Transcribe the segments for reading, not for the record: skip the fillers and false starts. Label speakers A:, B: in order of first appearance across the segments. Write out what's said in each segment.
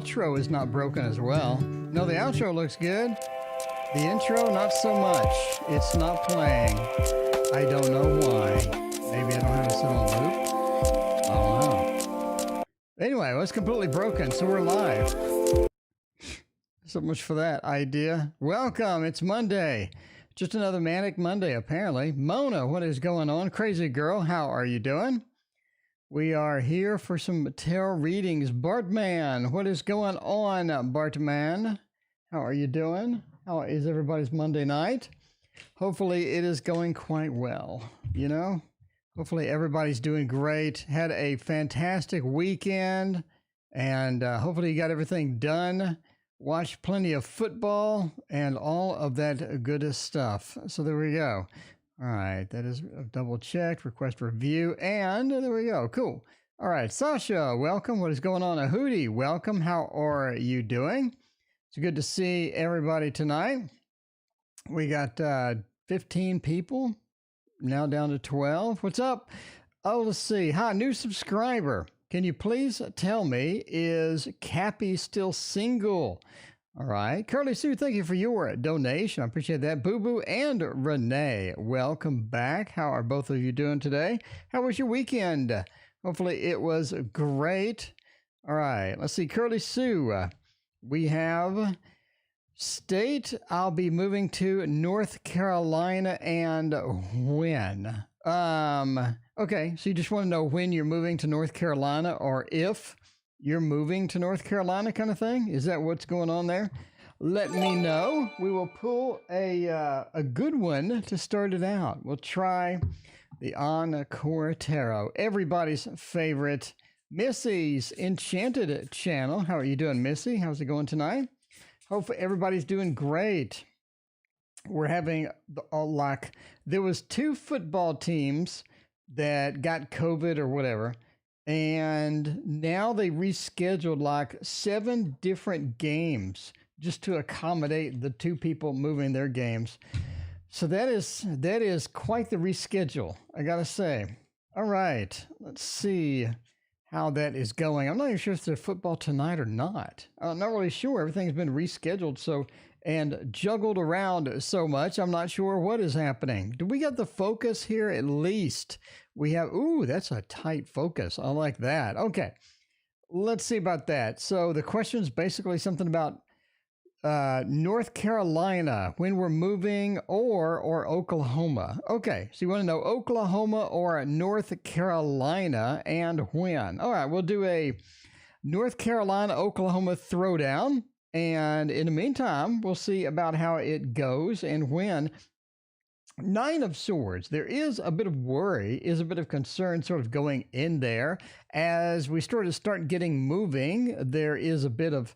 A: outro is not broken as well. No, the outro looks good. The intro, not so much. It's not playing. I don't know why. Maybe I don't have it set on loop. I don't know. Anyway, well, it's completely broken, so we're live. So much for that idea. Welcome. It's Monday. Just another manic Monday, apparently. Mona, what is going on? Crazy girl, how are you doing? We are here for some tarot readings. Bartman, what is going on, Bartman? How are you doing? How is everybody's Monday night? Hopefully it is going quite well, you know? Hopefully everybody's doing great. Had a fantastic weekend, and hopefully you got everything done. Watched plenty of football and all of that good stuff. So there we go. All right, that is double checked, request review, and there we go. Cool. All right, Sasha, welcome. What is going on? A Hootie, welcome. How are you doing? It's good to see everybody tonight. We got 15 people, now down to 12. What's up? Oh, let's see. Hi, new subscriber. Can you please tell me, is Cappy still single? All right. Curly Sue, thank you for your donation. I appreciate that. Boo Boo and Renee, welcome back. How are both of you doing today? How was your weekend? Hopefully it was great. All right. Let's see. Curly Sue, we have state. I'll be moving to North Carolina and when? Okay. So you just want to know when you're moving to North Carolina or if you're moving to North Carolina kind of thing? Is that what's going on there? Let me know. We will pull a good one to start it out. We'll try the Encore Tarot, everybody's favorite, Missy's Enchanted channel. How are you doing, Missy? How's it going tonight? Hopefully everybody's doing great. We're having like, there was 2 football teams that got COVID or whatever. And now they rescheduled like 7 different games just to accommodate the 2 people moving their games. So that is quite the reschedule, I gotta say. All right, let's see how that is going. I'm not even sure if there's football tonight or not. I'm not really sure. Everything's been rescheduled and juggled around so much. I'm not sure what is happening. Do we get the focus here at least? We have, ooh, that's a tight focus. I like that. Okay, let's see about that. So the question is basically something about North Carolina, when we're moving, or Oklahoma. Okay, so you want to know Oklahoma or North Carolina and when. All right, we'll do a North Carolina, Oklahoma throwdown. And in the meantime, we'll see about how it goes and when. 9 of Swords. There is a bit of worry, is a bit of concern sort of going in there. As we start getting moving, there is a bit of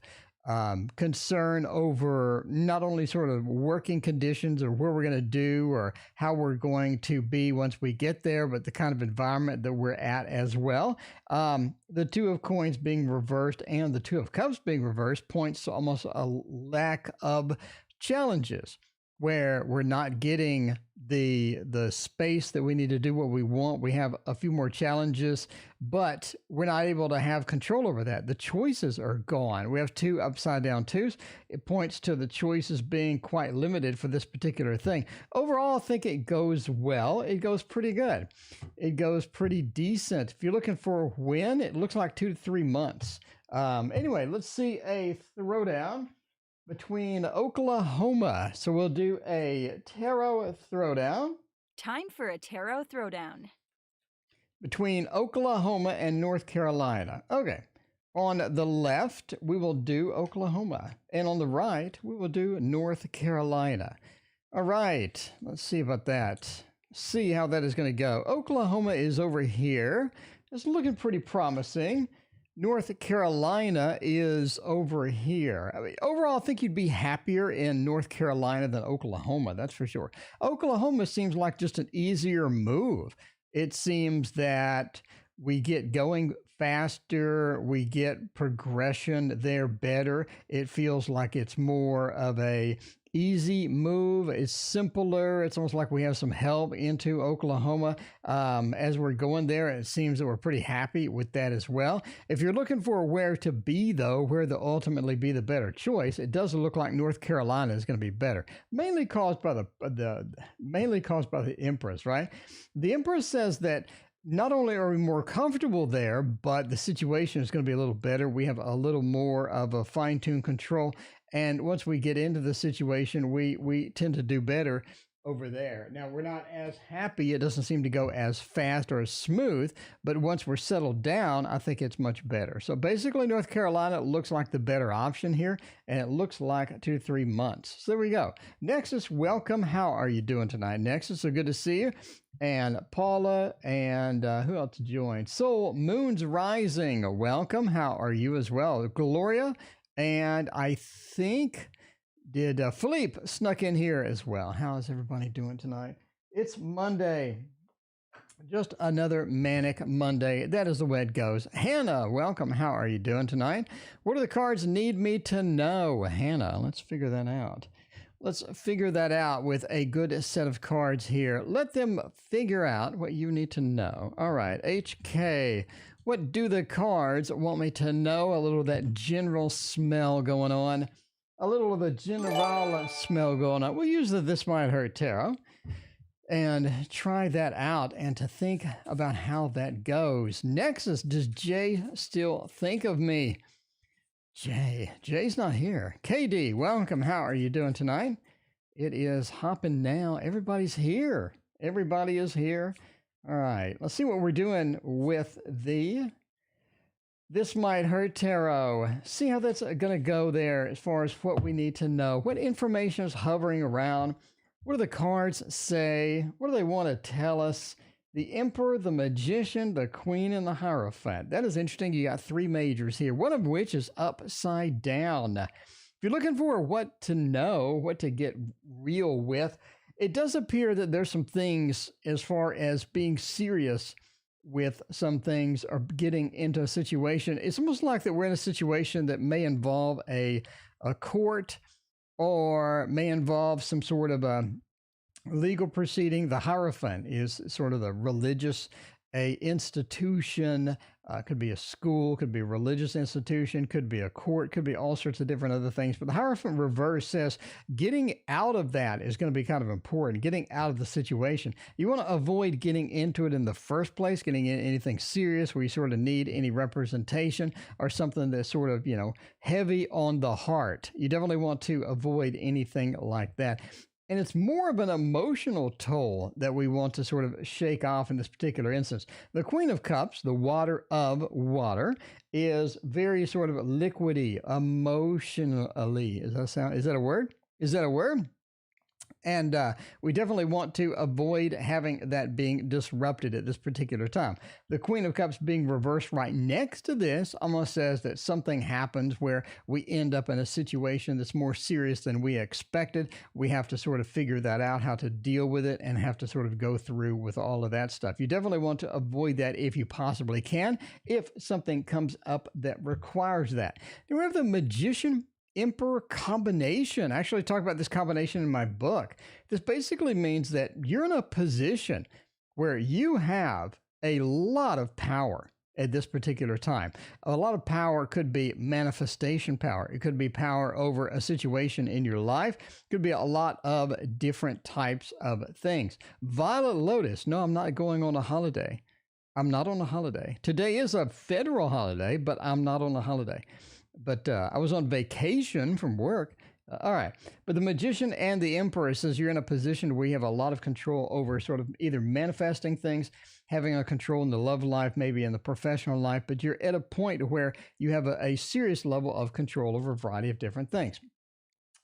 A: concern over not only sort of working conditions or where we're going to do or how we're going to be once we get there, but the kind of environment that we're at as well. The 2 of Coins being reversed and the 2 of Cups being reversed points to almost a lack of challenges, where we're not getting the space that we need to do what we want. We have a few more challenges, but we're not able to have control over that. The choices are gone. We have 2 upside down 2s. It points to the choices being quite limited for this particular thing. Overall, I think it goes well. It goes pretty good. It goes pretty decent. If you're looking for a win, it looks like 2 to 3 months. Anyway, let's see a throwdown between Oklahoma. So we'll do a tarot throwdown.
B: Time for a tarot throwdown.
A: Between Oklahoma and North Carolina. Okay. On the left, we will do Oklahoma. And on the right, we will do North Carolina. All right. Let's see about that. See how that is going to go. Oklahoma is over here. It's looking pretty promising. North Carolina is over here. I mean, overall, I think you'd be happier in North Carolina than Oklahoma, that's for sure. Oklahoma seems like just an easier move. It seems that We get going faster. We get progression there better. It feels like it's more of a easy move. It's simpler. It's almost like we have some help into Oklahoma as we're going there. It seems that we're pretty happy with that as well. If you're looking for where to be, though, where to ultimately be the better choice, it does look like North Carolina is going to be better, mainly caused by the Empress, right? The Empress says that not only are we more comfortable there, but the situation is going to be a little better. We have a little more of a fine-tuned control. And once we get into the situation, we tend to do better over there. Now, we're not as happy. It doesn't seem to go as fast or as smooth, but once we're settled down, I think it's much better. So basically, North Carolina looks like the better option here, and it looks like 2 to 3 months. So there we go. Nexus, welcome. How are you doing tonight, Nexus? So good to see you. And Paula, and who else joined? Soul Moon's Rising, welcome. How are you as well? Gloria, and I think... Did Philippe snuck in here as well? How is everybody doing tonight? It's Monday. Just another manic Monday. That is the way it goes. Hannah, welcome. How are you doing tonight? What do the cards need me to know? Hannah, let's figure that out. Let's figure that out with a good set of cards here. Let them figure out what you need to know. All right, HK. What do the cards want me to know? A little of that general smell going on. A little of the general smell going on. We'll use the This Might Hurt Tarot and try that out and to think about how that goes. Nexus, does Jay still think of me? Jay's not here. KD, welcome. How are you doing tonight? It is hopping now. Everybody's here. Everybody is here. All right. Let's see what we're doing with the This Might Hurt Tarot. See how that's going to go there as far as what we need to know. What information is hovering around? What do the cards say? What do they want to tell us? The Emperor, the Magician, the Queen, and the Hierophant. That is interesting. You got 3 majors here, one of which is upside down. If you're looking for what to know, what to get real with, it does appear that there's some things as far as being serious with some things or getting into a situation. It's almost like that we're in a situation that may involve a court or may involve some sort of a legal proceeding. The Hierophant is sort of the religious institution, could be a school, could be a religious institution, could be a court, could be all sorts of different other things. But the Hierophant reverse says getting out of that is going to be kind of important, getting out of the situation. You want to avoid getting into it in the first place, getting in anything serious where you sort of need any representation or something that's sort of, heavy on the heart. You definitely want to avoid anything like that. And it's more of an emotional toll that we want to sort of shake off in this particular instance. The Queen of Cups, the water of water, is very sort of liquidy, emotionally. Is that a word? Is that a word? And we definitely want to avoid having that being disrupted at this particular time. The Queen of Cups being reversed right next to this almost says that something happens where we end up in a situation that's more serious than we expected. We have to sort of figure that out, how to deal with it, and have to sort of go through with all of that stuff. You definitely want to avoid that if you possibly can, if something comes up that requires that. Then we have the Magician Emperor combination. I actually talk about this combination in my book. This basically means that you're in a position where you have a lot of power at this particular time. A lot of power could be manifestation power. It could be power over a situation in your life. It could be a lot of different types of things. Violet Lotus. No, I'm not going on a holiday. I'm not on a holiday. Today is a federal holiday, but I'm not on a holiday. But I was on vacation from work. All right. But the Magician and the Emperor says you're in a position where you have a lot of control over sort of either manifesting things, having a control in the love life, maybe in the professional life, but you're at a point where you have a serious level of control over a variety of different things.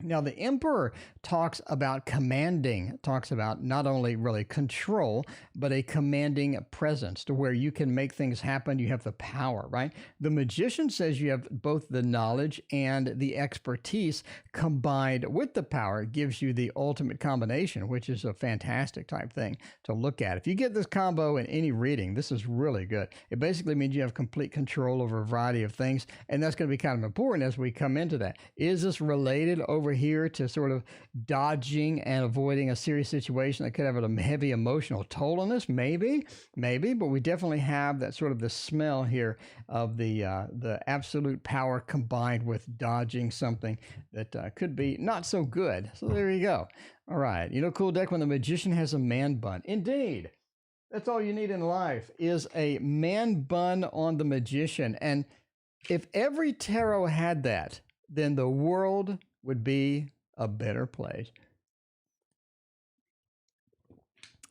A: Now, the emperor talks about commanding, talks about not only really control, but a commanding presence to where you can make things happen. You have the power, right? The magician says you have both the knowledge and the expertise combined with the power. It gives you the ultimate combination, which is a fantastic type thing to look at. If you get this combo in any reading, this is really good. It basically means you have complete control over a variety of things, and that's going to be kind of important as we come into that. Is this related over here to sort of dodging and avoiding a serious situation that could have a heavy emotional toll on us? Maybe, but we definitely have that sort of the smell here of the absolute power combined with dodging something that could be not so good. So there you go. All right. You know, cool deck when the magician has a man bun. Indeed. That's all you need in life is a man bun on the magician. And if every tarot had that, then the world would be a better place.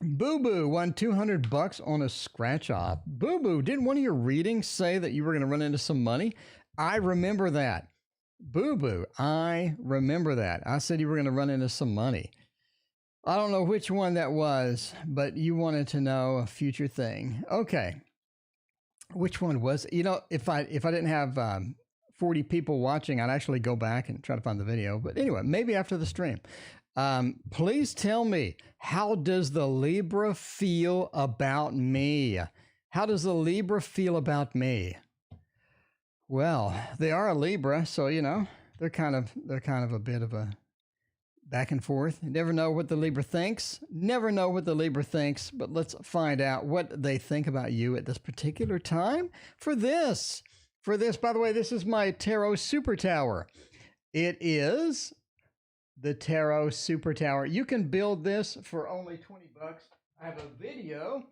A: Boo Boo won $200 on a scratch off. Boo Boo, didn't one of your readings say that you were going to run into some money? I remember that. Boo Boo, I remember that. I said you were going to run into some money. I don't know which one that was, but you wanted to know a future thing. Okay. Which one was it? You know, if I didn't have 40 people watching, I'd actually go back and try to find the video. But anyway, maybe after the stream. Please tell me, how does the Libra feel about me? How does the Libra feel about me? Well, they are a Libra, so you know they're kind of a bit of a back and forth. You never know what the Libra thinks. Never know what the Libra thinks. But let's find out what they think about you at this particular time. For this, by the way, this is my Tarot Super Tower. It is the Tarot Super Tower. You can build this for only $20. I have a video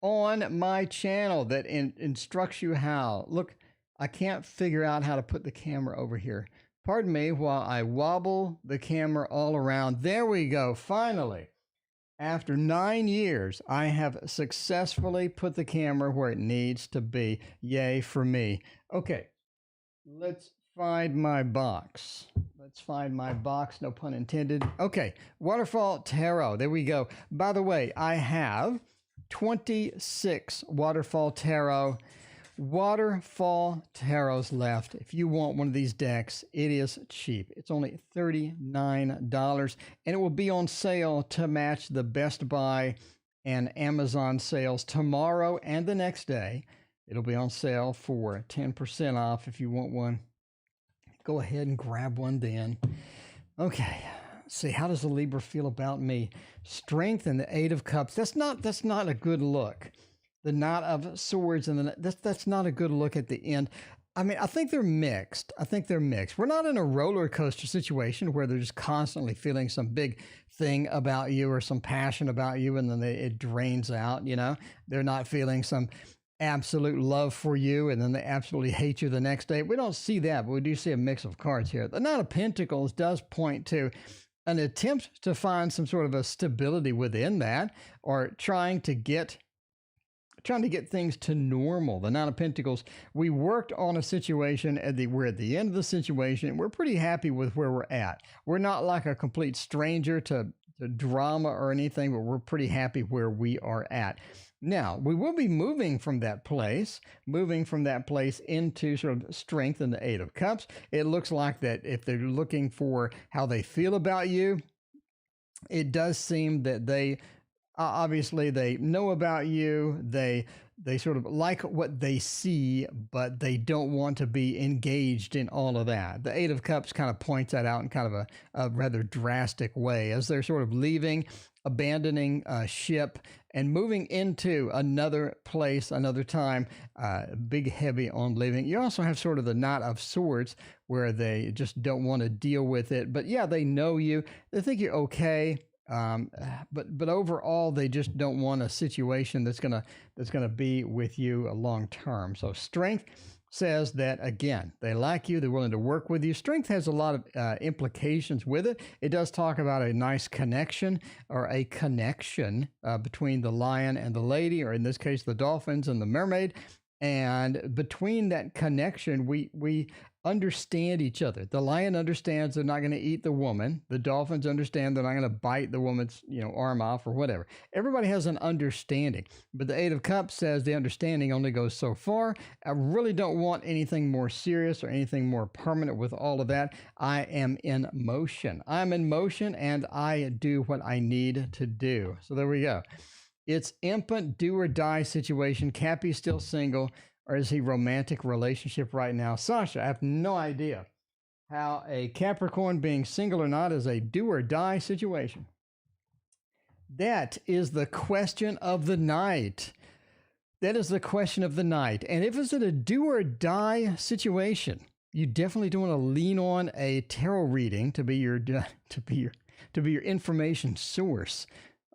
A: on my channel that instructs you how. Look, I can't figure out how to put the camera over here. Pardon me while I wobble the camera all around. There we go. Finally, after 9 years, I have successfully put the camera where it needs to be. Yay for me. Okay, let's find my box. Let's find my box, no pun intended. Okay, Waterfall Tarot. There we go. By the way, I have 26 Waterfall Tarots left. If you want one of these decks, it is cheap. It's only $39, and it will be on sale to match the Best Buy and Amazon sales tomorrow and the next day. It'll be on sale for 10% off. If you want one, go ahead and grab one then. Okay. See, how does the Libra feel about me? Strength and the Eight of Cups. That's not a good look. The Knight of Swords and that's not a good look at the end. I mean, I think they're mixed. We're not in a roller coaster situation where they're just constantly feeling some big thing about you or some passion about you, and then it drains out. You know, they're not feeling some absolute love for you and then they absolutely hate you the next day. We don't see that, but we do see a mix of cards here. The Knight of Pentacles does point to an attempt to find some sort of a stability within that, or trying to get things to normal. The Knight of Pentacles, we worked on a situation we're at the end of the situation. We're pretty happy with where we're at. We're not like a complete stranger to drama or anything, but we're pretty happy where we are at. Now, we will be moving from that place into sort of strength in the Eight of Cups. It looks like that if they're looking for how they feel about you, it does seem that they obviously they know about you. They sort of like what they see, but they don't want to be engaged in all of that. The Eight of Cups kind of points that out in kind of a rather drastic way as they're sort of leaving, abandoning ship and moving into another place, another time, big heavy on leaving. You also have sort of the Knight of Swords where they just don't want to deal with it. But yeah, they know you. They think you're okay. But overall, they just don't want a situation that's gonna be with you long term. So strength says that, again, they like you, they're willing to work with you. Strength has a lot of implications with it. It does talk about a nice connection or a connection between the lion and the lady, or in this case, the dolphins and the mermaid. And between that connection, we understand each other. The lion understands they're not going to eat the woman. The dolphins understand they're not going to bite the woman's, arm off or whatever. Everybody has an understanding. But the Eight of Cups says the understanding only goes so far. I really don't want anything more serious or anything more permanent with all of that. I am in motion. I'm in motion and I do what I need to do. So there we go. It's infant do or die situation. Cappy's still single. Or is he romantic relationship right now? Sasha, I have no idea how a Capricorn being single or not is a do or die situation. That is the question of the night. That is the question of the night. And if it's a do or die situation, you definitely don't want to lean on a tarot reading to be your information source.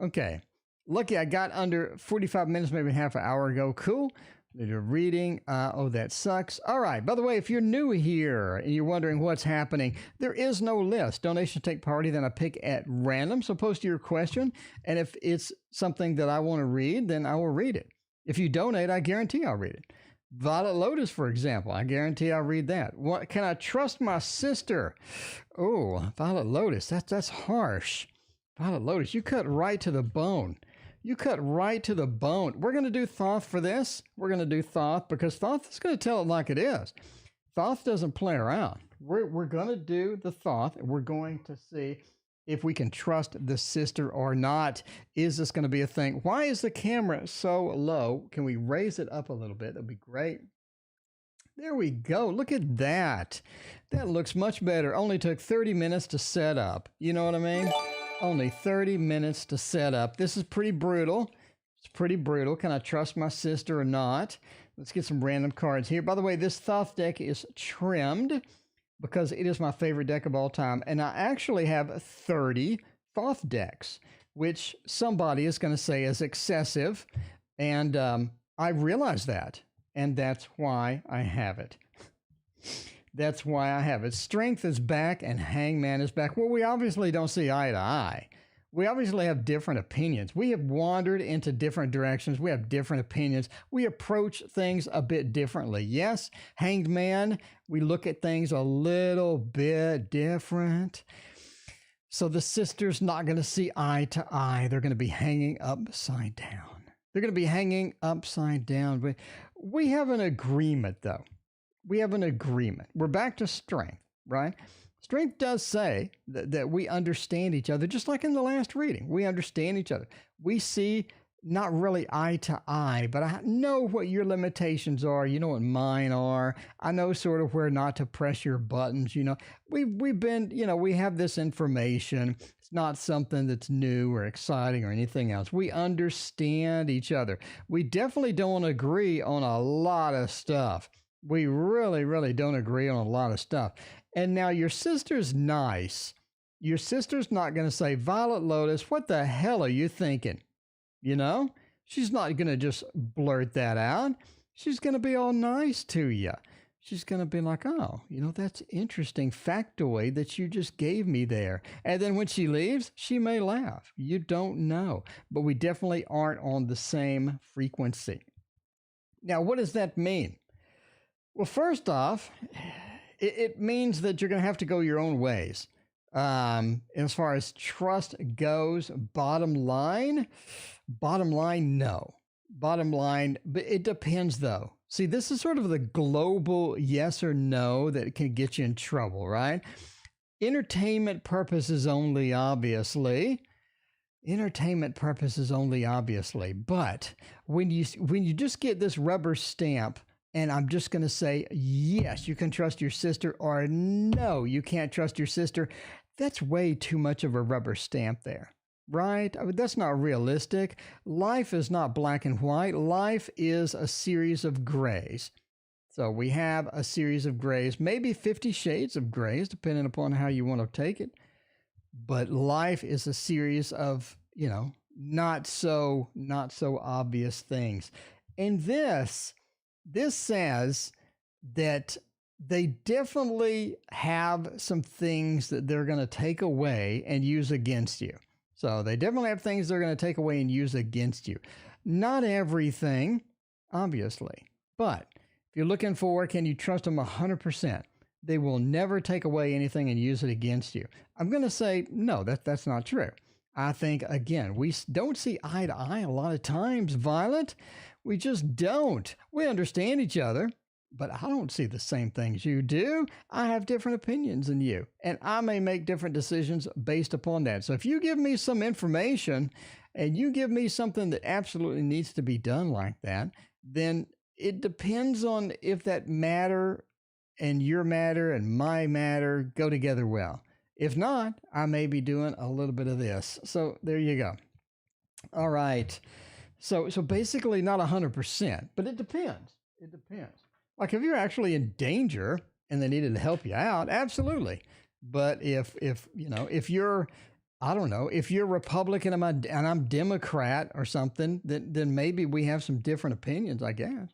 A: Okay. Lucky I got under 45 minutes, maybe half an hour ago. Cool. You're reading. Oh, that sucks. All right. By the way, if you're new here and you're wondering what's happening, there is no list. Donations take priority, then I pick at random. So post your question. And if it's something that I want to read, then I will read it. If you donate, I guarantee I'll read it. Violet Lotus, for example, I guarantee I'll read that. What can I trust my sister? Oh, Violet Lotus, that's harsh. Violet Lotus, you cut right to the bone. You cut right to the bone. We're going to do Thoth for this. We're going to do Thoth because Thoth is going to tell it like it is. Thoth doesn't play around. We're going to do the Thoth, and we're going to see if we can trust the sister or not. Is this going to be a thing? Why is the camera so low? Can we raise it up a little bit? That'd be great. There we go. Look at that. That looks much better. Only took 30 minutes to set up. You know what I mean? Only 30 minutes to set up. This is pretty brutal. It's pretty brutal. Can I trust my sister or not? Let's get some random cards here. By the way, this Thoth deck is trimmed because it is my favorite deck of all time. And I actually have 30 Thoth decks, which somebody is going to say is excessive. And I realize that. And that's why I have it. That's why I have it. Strength is back and Hangman is back. Well, we obviously don't see eye to eye. We obviously have different opinions. We have wandered into different directions. We have different opinions. We approach things a bit differently. Yes, Hanged Man, we look at things a little bit different. So the sister's not going to see eye to eye. They're going to be hanging upside down. They're going to be hanging upside down. We have an agreement, though. We have an agreement. We're back to strength, right? Strength does say that we understand each other, just like in the last reading. We understand each other. We see not really eye to eye, but I know what your limitations are. You know what mine are. I know sort of where not to press your buttons. We've been, we have this information. It's not something that's new or exciting or anything else. We understand each other. We definitely don't agree on a lot of stuff. We really, really don't agree on a lot of stuff. And now your sister's nice. Your sister's not going to say, Violet Lotus, what the hell are you thinking? She's not going to just blurt that out. She's going to be all nice to you. She's going to be like, oh, that's interesting factoid that you just gave me there. And then when she leaves, she may laugh. You don't know. But we definitely aren't on the same frequency. Now, what does that mean? Well, first off, it means that you're going to have to go your own ways. As far as trust goes, bottom line, no. Bottom line, but it depends, though. See, this is sort of the global yes or no that can get you in trouble, right? Entertainment purposes only, obviously. Entertainment purposes only, obviously. But when you just get this rubber stamp, and I'm just going to say, yes, you can trust your sister, or no, you can't trust your sister. That's way too much of a rubber stamp there, right? I mean, that's not realistic. Life is not black and white. Life is a series of grays. So we have a series of grays, maybe 50 shades of grays, depending upon how you want to take it. But life is a series of, not so obvious things. And this says that they definitely have some things that they're going to take away and use against you. So they definitely have things they're going to take away and use against you. Not everything, obviously. But if you're looking for, can you trust them 100%? They will never take away anything and use it against you. I'm going to say, no, that's not true. I think, again, we don't see eye to eye a lot of times, Violet. We just don't. We understand each other, but I don't see the same things you do. I have different opinions than you, and I may make different decisions based upon that. So if you give me some information and you give me something that absolutely needs to be done like that, then it depends on if that matter and your matter and my matter go together well. If not, I may be doing a little bit of this. So there you go. All right. So basically not 100%, but it depends. It depends. Like if you're actually in danger and they needed to help you out, absolutely. But if you're, I don't know, if you're Republican and I'm Democrat or something, then maybe we have some different opinions, I guess.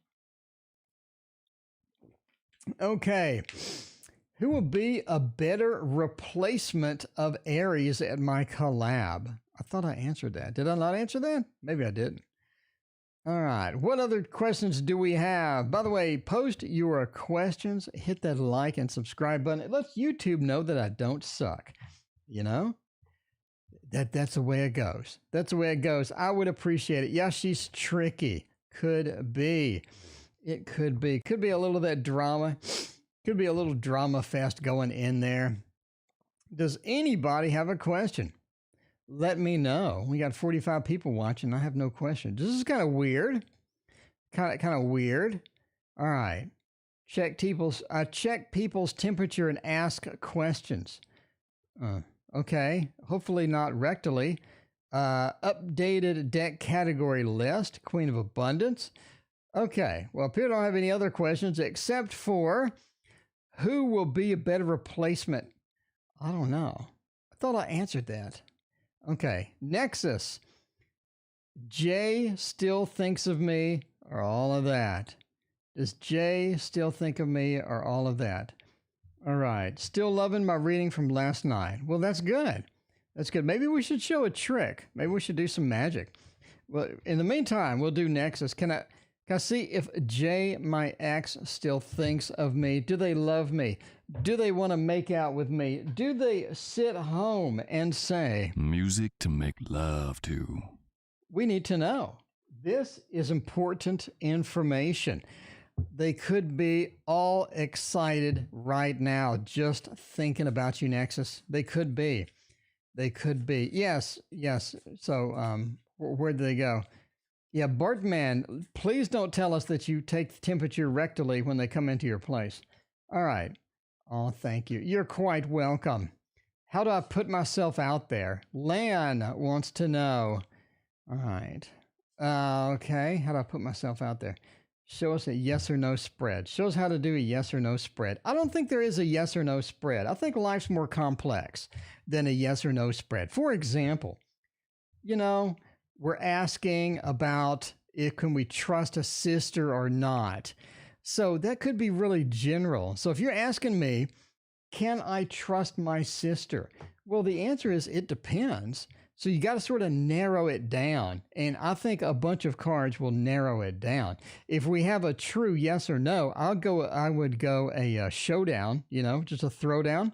A: Okay. Who will be a better replacement of Aries at my collab? I thought I answered that. Did I not answer that? Maybe I didn't. All right. What other questions do we have? By the way, post your questions. Hit that like and subscribe button. It lets YouTube know that I don't suck. You know? That's the way it goes. That's the way it goes. I would appreciate it. Yeah, she's tricky. Could be. It could be. Could be a little of that drama. Could be a little drama fest going in there. Does anybody have a question? Let me know. We got 45 people watching. I have no question. This is kind of weird. Kind of weird. All right. Check people's temperature and ask questions. Okay. Hopefully not rectally. Updated deck category list. Queen of Abundance. Okay. Well, Peter don't have any other questions except for who will be a better replacement? I don't know. I thought I answered that. Okay. Nexus. Jay still thinks of me or all of that? Does Jay still think of me or all of that? All right. Still loving my reading from last night. Well, that's good. That's good. Maybe we should show a trick. Maybe we should do some magic. Well, in the meantime, we'll do Nexus. Can I see if Jay, my ex, still thinks of me? Do they love me? Do they want to make out with me? Do they sit home and say,
C: music to make love to?
A: We need to know. This is important information. They could be all excited right now just thinking about you, Nexus. They could be. They could be. Yes. So where do they go? Yeah, Bartman, please don't tell us that you take the temperature rectally when they come into your place. All right. Oh, thank you. You're quite welcome. How do I put myself out there? Lan wants to know. All right. Okay. How do I put myself out there? Show us a yes or no spread. Show us how to do a yes or no spread. I don't think there is a yes or no spread. I think life's more complex than a yes or no spread. For example, we're asking about can we trust a sister or not? So that could be really general. So if you're asking me, can I trust my sister? Well, the answer is it depends. So you got to sort of narrow it down. And I think a bunch of cards will narrow it down. If we have a true yes or no, I would go a showdown, just a throwdown.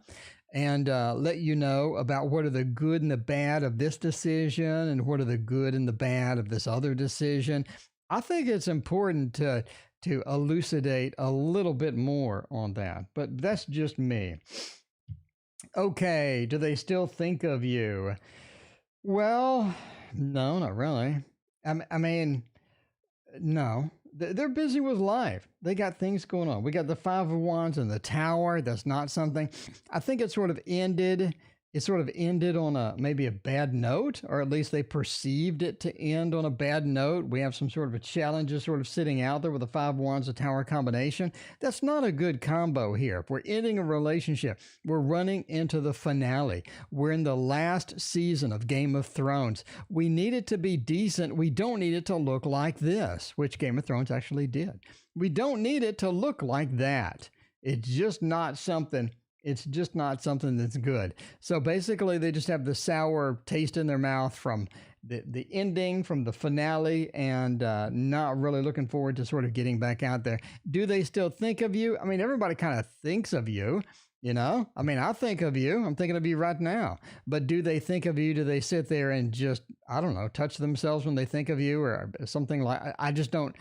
A: And let you know about what are the good and the bad of this decision and what are the good and the bad of this other decision. I think it's important to elucidate a little bit more on that, but that's just me. Okay, do they still think of you? Well, no, not really. I mean, no. They're busy with life. They got things going on. We got the Five of Wands and the Tower. That's not something. I think it sort of ended. It sort of ended on maybe a bad note, or at least they perceived it to end on a bad note. We have some sort of a challenge just sort of sitting out there with the Five of Wands, the Tower combination. That's not a good combo here. If we're ending a relationship, we're running into the finale. We're in the last season of Game of Thrones. We need it to be decent. We don't need it to look like this, which Game of Thrones actually did. We don't need it to look like that. It's just not something that's good. So basically they just have the sour taste in their mouth from the ending from the finale, and not really looking forward to sort of getting back out there. Do they still think of you? I mean, everybody kind of thinks of you. You know, I mean, I think of you. I'm thinking of you right now. But do they think of you? Do they sit there and just, I don't know, touch themselves when they think of you or something like? I just don't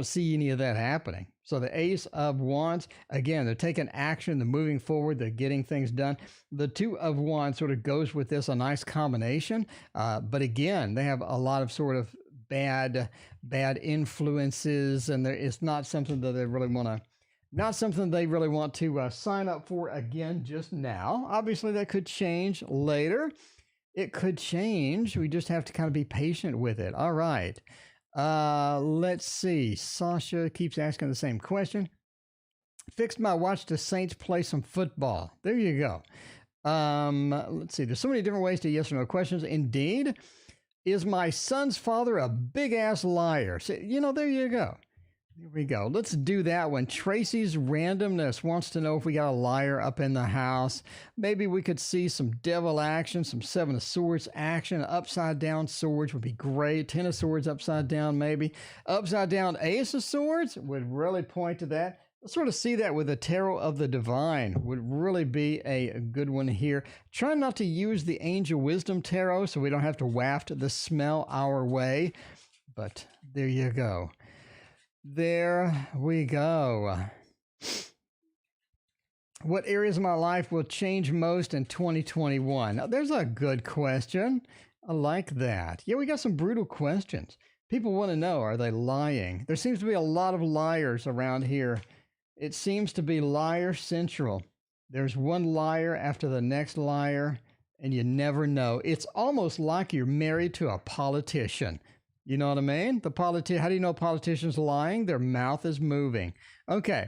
A: see any of that happening. So the Ace of Wands, again, they're taking action, they're moving forward, they're getting things done. The Two of Wands sort of goes with this, a nice combination. But again, they have a lot of sort of bad influences, and it's not something that they really want to. Not something they really want to sign up for again just now. Obviously, that could change later. It could change. We just have to kind of be patient with it. All right. Let's see. Sasha keeps asking the same question. Fixed my watch to Saints play some football. There you go. Let's see. There's so many different ways to yes or no questions. Indeed. Is my son's father a big-ass liar? So, you know, there you go. Here we go. Let's do that one. Tracy's randomness wants to know if we got a liar up in the house. Maybe we could see some devil action, some Seven of Swords action. Upside down swords would be great. 10 of Swords upside down, maybe. Upside down Ace of Swords would really point to that. Let's sort of see that with the Tarot of the Divine would really be a good one here. Try not to use the Angel Wisdom Tarot so we don't have to waft the smell our way. But there you go. There we go. What areas of my life will change most in 2021? Now, there's a good question. I like that. Yeah, we got some brutal questions. People want to know, are they lying? There seems to be a lot of liars around here. It seems to be liar central. There's one liar after the next liar, and you never know. It's almost like you're married to a politician. You know what I mean? How do you know a politician's lying? Their mouth is moving. Okay,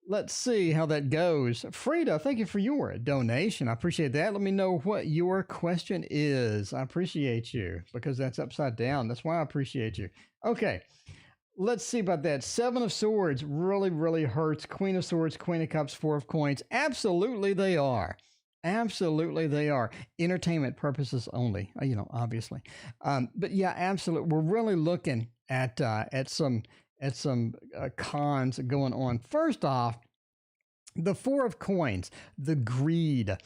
A: let's see how that goes. Frida, thank you for your donation. I appreciate that. Let me know what your question is. I appreciate you because that's upside down. That's why I appreciate you. Okay, let's see about that. Seven of Swords really, really hurts. Queen of Swords, Queen of Cups, Four of Coins. Absolutely they are. Absolutely, they are. Entertainment purposes only, you know, obviously. But yeah, absolutely. We're really looking at some cons going on. First off, the Four of Coins, the greed.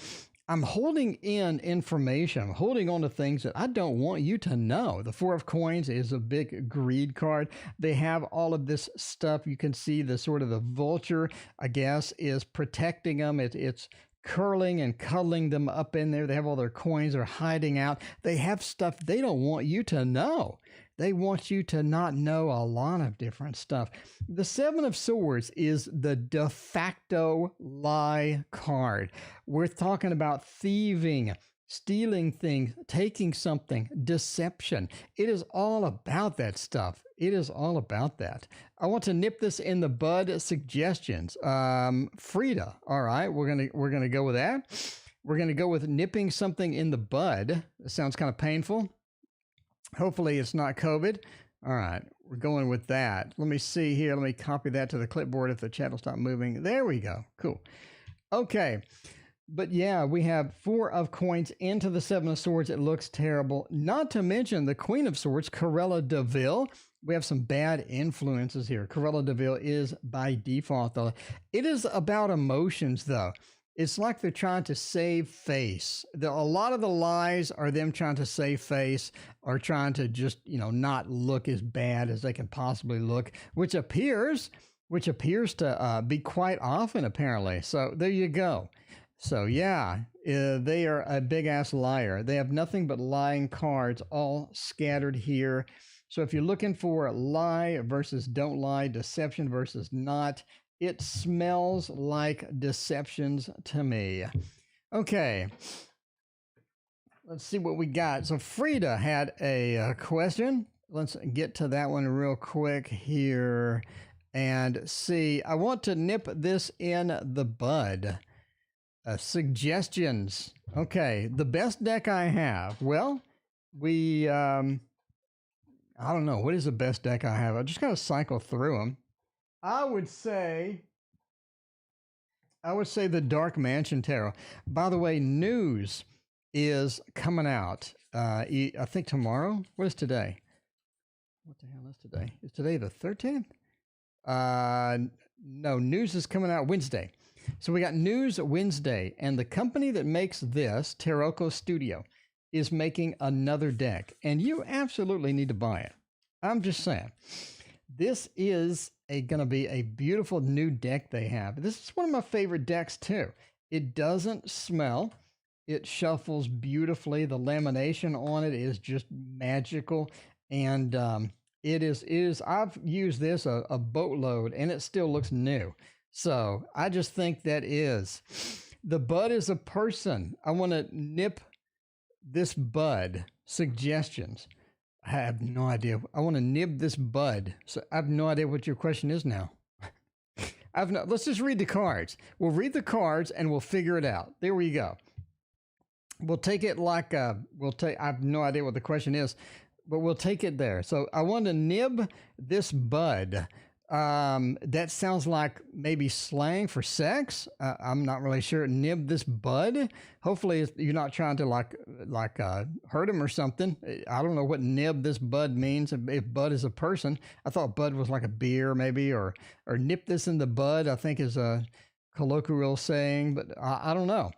A: I'm holding in information. I'm holding on to things that I don't want you to know. The Four of Coins is a big greed card. They have all of this stuff. You can see the sort of the vulture, I guess, is protecting them. It's curling and cuddling them up in there. They have all their coins are hiding out. They have stuff they don't want you to know. They want you to not know a lot of different stuff. The Seven of Swords is the de facto lie card. We're talking about thieving, stealing things, taking something, deception. It is all about that stuff. It is all about that. I want to nip this in the bud. Suggestions. Frida. All right, we're gonna go with that. We're gonna go with nipping something in the bud. It sounds kind of painful. Hopefully it's not COVID. All right, we're going with that. Let me see here. Let me copy that to the clipboard if the chat will stop moving. There we go. Cool. Okay. But yeah, we have Four of Coins into the Seven of Swords. It looks terrible. Not to mention the Queen of Swords, Cruella de Vil. We have some bad influences here. Cruella de Vil is by default, though. It is about emotions, though. It's like they're trying to save face. A lot of the lies are them trying to save face or trying to just, you know, not look as bad as they can possibly look, which appears to be quite often, apparently. So there you go. So yeah, they are a big-ass liar. They have nothing but lying cards all scattered here. So if you're looking for lie versus don't lie, deception versus not, it smells like deceptions to me. Okay, let's see what we got. So Frida had a question. Let's get to that one real quick here and see. I want to nip this in the bud. Suggestions. Okay, the best deck I have. Well, I don't know. What is the best deck I have? I just got to cycle through them. I would say the Dark Mansion Tarot. By the way, news is coming out. I think tomorrow. What is today? What the hell is today? Is today the 13th? No, news is coming out Wednesday. So we got news Wednesday, and the company that makes this, Taroko Studio, is making another deck, and you absolutely need to buy it. I'm just saying. This is going to be a beautiful new deck they have. This is one of my favorite decks too. It doesn't smell. It shuffles beautifully. The lamination on it is just magical, and it is. I've used this a boatload, and it still looks new. So I just think that is. The bud is a person. I want to nip this bud. Suggestions. I have no idea. I want to nib this bud. So I have no idea what your question is now. Let's just read the cards. We'll read the cards and we'll figure it out. There we go. We'll take it like I have no idea what the question is, but we'll take it there. So I want to nib this bud. That sounds like maybe slang for sex. I'm not really sure. Nib this bud. Hopefully you're not trying to hurt him or something. I don't know what nib this bud means. If bud is a person, I thought bud was like a beer maybe, or nip this in the bud, I think is a colloquial saying, but I don't know.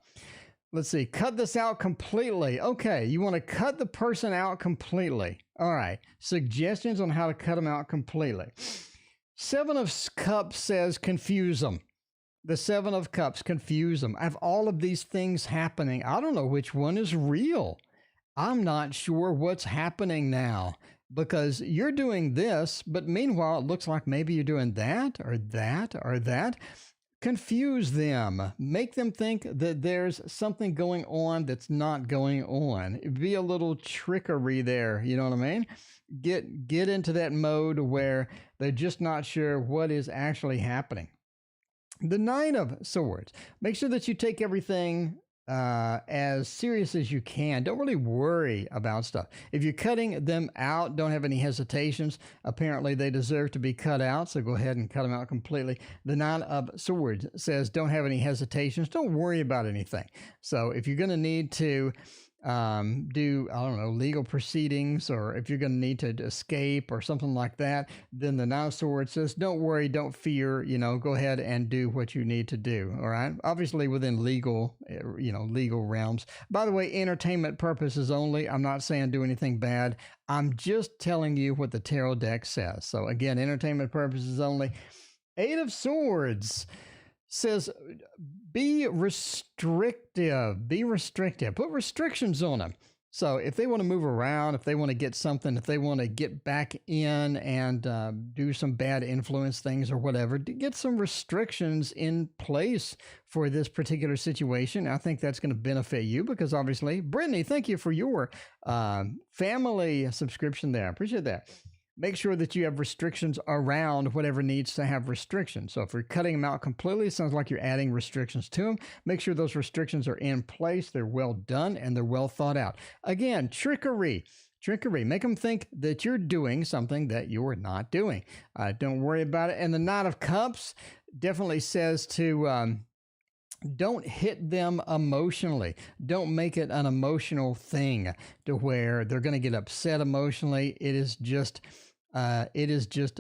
A: Let's see. Cut this out completely. Okay. You want to cut the person out completely. All right. Suggestions on how to cut them out completely. Seven of Cups says confuse them. The Seven of Cups, confuse them. I have all of these things happening. I don't know which one is real. I'm not sure what's happening now because you're doing this, but meanwhile, it looks like maybe you're doing that or that or that. Confuse them. Make them think that there's something going on that's not going on. It'd be a little trickery there. You know what I mean? Get into that mode where they're just not sure what is actually happening. The Nine of Swords. Make sure that you take everything as serious as you can. Don't really worry about stuff. If you're cutting them out, don't have any hesitations. Apparently they deserve to be cut out, so go ahead and cut them out completely. The Nine of Swords says don't have any hesitations. Don't worry about anything. So if you're going to need to do, I don't know, legal proceedings, or if you're going to need to escape or something like that, then the Nine of Swords says, don't worry, don't fear, go ahead and do what you need to do. All right. Obviously within legal realms. By the way, entertainment purposes only. I'm not saying do anything bad. I'm just telling you what the tarot deck says. So again, entertainment purposes only. Eight of Swords says, be restrictive. Be restrictive. Put restrictions on them. So if they want to move around, if they want to get something, if they want to get back in and do some bad influence things or whatever, to get some restrictions in place for this particular situation. I think that's going to benefit you because obviously, Brittany, thank you for your family subscription there. I appreciate that. Make sure that you have restrictions around whatever needs to have restrictions. So if you're cutting them out completely, it sounds like you're adding restrictions to them. Make sure those restrictions are in place, they're well done, and they're well thought out. Again, trickery. Make them think that you're doing something that you're not doing. Don't worry about it. And the Knight of Cups definitely says to... don't hit them emotionally. Don't make it an emotional thing to where they're going to get upset emotionally. It is just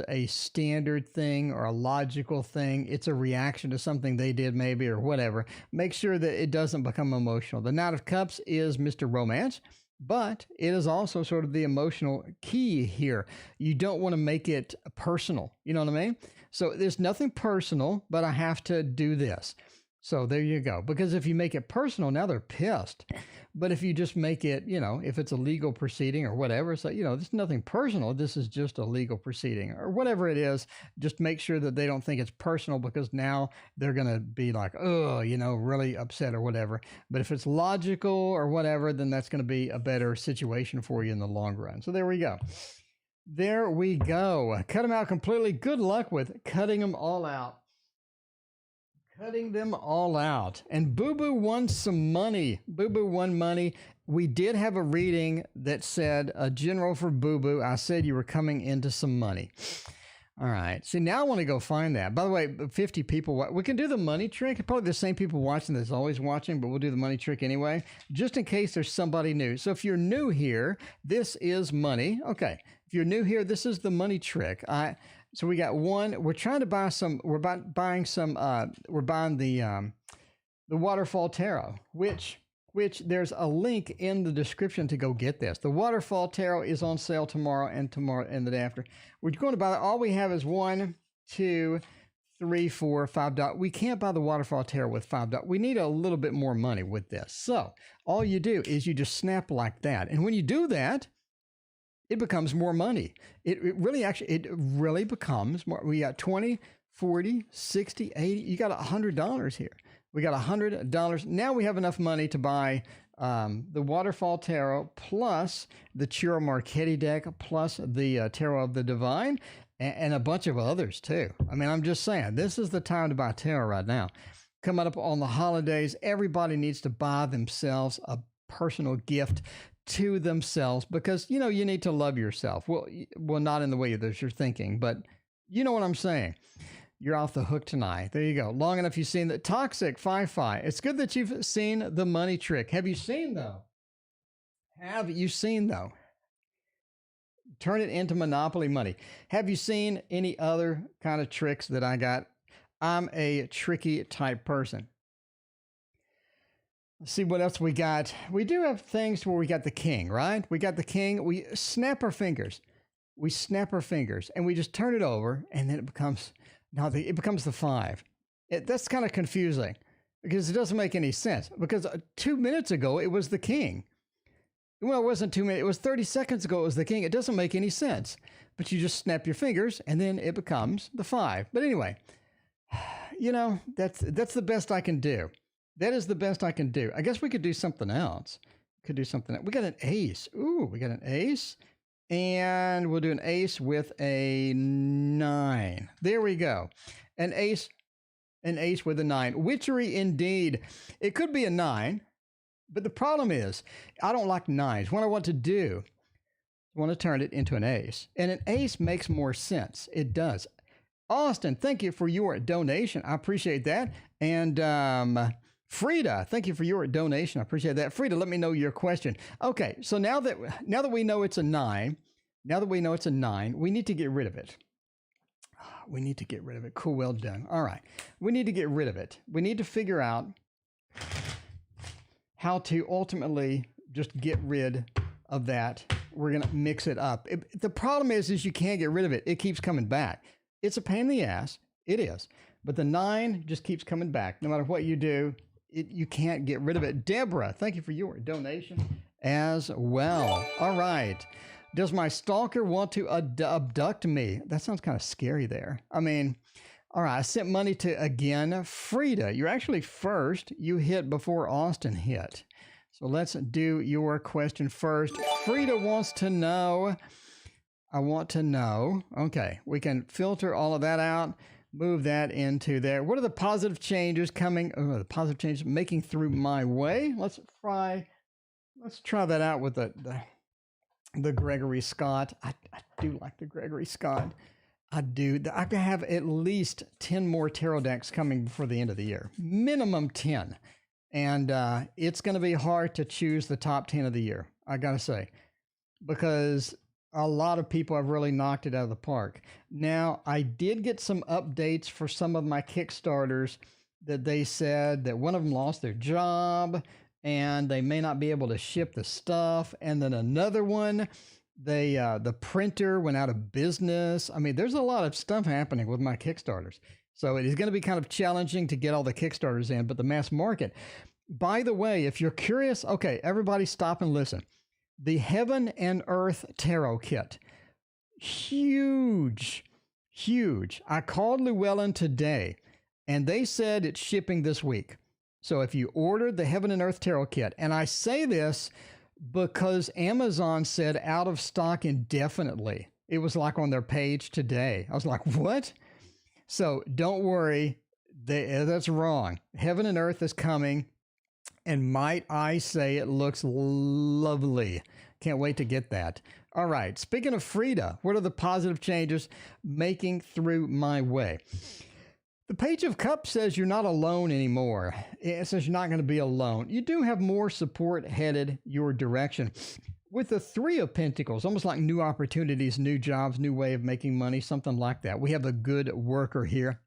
A: a standard thing or a logical thing. It's a reaction to something they did maybe or whatever. Make sure that it doesn't become emotional. The Knight of Cups is Mr. Romance, but it is also sort of the emotional key here. You don't want to make it personal. You know what I mean? So there's nothing personal, but I have to do this. So there you go. Because if you make it personal, now they're pissed. But if you just make it, if it's a legal proceeding or whatever, so, there's nothing personal. This is just a legal proceeding or whatever it is. Just make sure that they don't think it's personal because now they're going to be like, oh, really upset or whatever. But if it's logical or whatever, then that's going to be a better situation for you in the long run. So there we go. There we go. Cut them out completely. Good luck with cutting them all out. Cutting them all out. And Boo Boo won some money. Boo Boo won money. We did have a reading that said, a general for Boo Boo. I said you were coming into some money. All right. See, now I want to go find that. By the way, 50 people. We can do the money trick. Probably the same people watching that's always watching, but we'll do the money trick anyway, just in case there's somebody new. So if you're new here, this is money. Okay. If you're new here, this is the money trick. So we got one. We're trying to buy some. We're buying some. We're buying the Waterfall Tarot, which there's a link in the description to go get this. The Waterfall Tarot is on sale tomorrow and the day after. We're going to buy that. All we have is 1, 2, 3, 4, $5. We can't buy the Waterfall Tarot with $5. We need a little bit more money with this. So all you do is you just snap like that. And when you do that, it becomes more money. It really becomes more. We got 20, 40, 60, 80. You got $100 here. We got $100. Now we have enough money to buy the Waterfall Tarot plus the Chiro Marchetti deck plus the Tarot of the Divine and a bunch of others too. I mean, I'm just saying, this is the time to buy tarot right now. Coming up on the holidays, everybody needs to buy themselves a personal gift to themselves because, you know, you need to love yourself. Well, not in the way that you're thinking, but you know what I'm saying. You're off the hook tonight. There you go. Long enough you've seen the Toxic Fi-Fi. It's good that you've seen the money trick. Have you seen though? Turn it into Monopoly money. Have you seen any other kind of tricks that I got? I'm a tricky type person. Let's see what else we got. We do have things where we got the king, right? We got the king. We snap our fingers. And we just turn it over and then it becomes... Now, it becomes the 5. That's kind of confusing because it doesn't make any sense because 2 minutes ago, it was the king. Well, it wasn't 2 minutes. It was 30 seconds ago. It was the king. It doesn't make any sense, but you just snap your fingers and then it becomes the 5. But anyway, you know, that's the best I can do. That is the best I can do. I guess we could do something else. We got an ace. Ooh, we got an ace. And we'll do an ace with a 9. There we go. An ace with a 9. Witchery indeed. It could be a 9, but the problem is I don't like 9s. What I want to do, I want to turn it into an ace. And an ace makes more sense. It does. Austin, thank you for your donation. I appreciate that. And Frida, thank you for your donation. I appreciate that. Frida, let me know your question. Okay, so now that we know it's a 9, we need to get rid of it. Cool, well done. All right, we need to get rid of it. We need to figure out how to ultimately just get rid of that. We're going to mix it up. The problem is you can't get rid of it. It keeps coming back. It's a pain in the ass. It is. But the 9 just keeps coming back. No matter what you do, you can't get rid of it. Deborah, thank you for your donation as well. All right. Does my stalker want to abduct me? That sounds kind of scary there. I mean, all right. I sent money to, again, Frida. You're actually first. You hit before Austin hit. So let's do your question first. Frida wants to know. I want to know. Okay. We can filter all of that out. Move that into there. What are the positive changes coming? Oh, the positive changes making through my way. Let's try that out with the Gregory Scott. I do like the Gregory Scott. I do. I can have at least 10 more tarot decks coming before the end of the year. Minimum 10. And it's going to be hard to choose the top 10 of the year, I got to say, because a lot of people have really knocked it out of the park. Now, I did get some updates for some of my Kickstarters that they said that one of them lost their job and they may not be able to ship the stuff. And then another one, the printer went out of business. I mean, there's a lot of stuff happening with my Kickstarters. So it is going to be kind of challenging to get all the Kickstarters in, but the mass market. By the way, if you're curious, okay, everybody stop and listen. The Heaven and Earth Tarot Kit. Huge. I called Llewellyn today, and they said it's shipping this week. So if you ordered the Heaven and Earth Tarot Kit, and I say this because Amazon said out of stock indefinitely. It was like on their page today. I was like, what? So don't worry. That's wrong. Heaven and Earth is coming. And might I say it looks lovely. Can't wait to get that. All right. Speaking of Frida, what are the positive changes making through my way? The Page of Cups says you're not alone anymore. It says you're not going to be alone. You do have more support headed your direction. With the Three of Pentacles, almost like new opportunities, new jobs, new way of making money, something like that. We have a good worker here.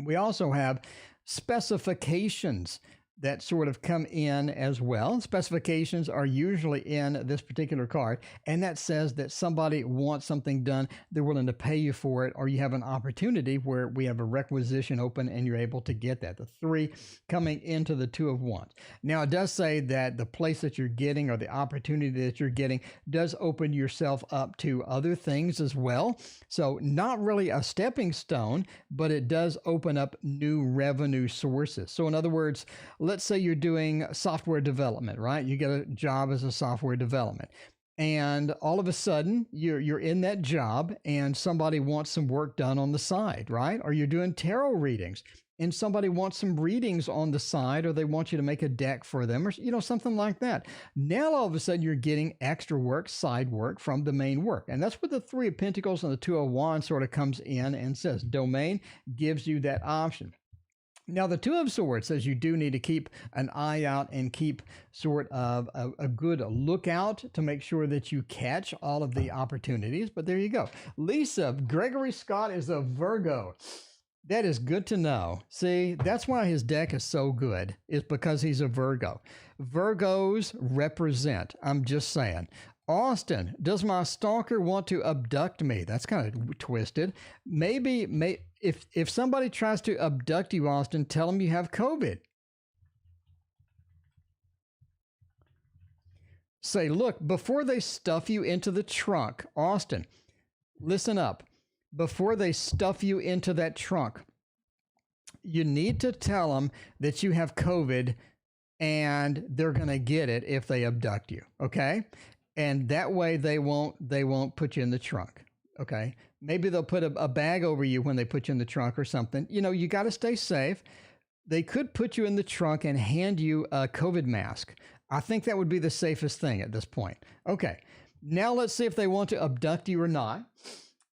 A: We also have specifications that sort of come in as well. Specifications are usually in this particular card, and that says that somebody wants something done, they're willing to pay you for it, or you have an opportunity where we have a requisition open and you're able to get that. The three coming into the Two of Wands. Now, it does say that the place that you're getting or the opportunity that you're getting does open yourself up to other things as well. So not really a stepping stone, but it does open up new revenue sources. So in other words, let's say you're doing software development, right? You get a job as a software development, and all of a sudden you're in that job and somebody wants some work done on the side, right? Or you're doing tarot readings and somebody wants some readings on the side, or they want you to make a deck for them, or something like that. Now all of a sudden you're getting extra work, side work from the main work. And that's what the Three of Pentacles and the Two of Wands sort of comes in and says. Domain gives you that option. Now, the Two of Swords says you do need to keep an eye out and keep sort of a good lookout to make sure that you catch all of the opportunities. But there you go. Lisa, Gregory Scott is a Virgo. That is good to know. See, that's why his deck is so good, is because he's a Virgo. Virgos represent, I'm just saying. Austin, does my stalker want to abduct me? That's kind of twisted. If somebody tries to abduct you, Austin, tell them you have COVID. Say, look, before they stuff you into the trunk, Austin, listen up. Before they stuff you into that trunk, you need to tell them that you have COVID and they're going to get it if they abduct you, okay? And that way they won't put you in the trunk, okay? Maybe they'll put a bag over you when they put you in the trunk or something. You got to stay safe. They could put you in the trunk and hand you a COVID mask. I think that would be the safest thing at this point. Okay, now let's see if they want to abduct you or not.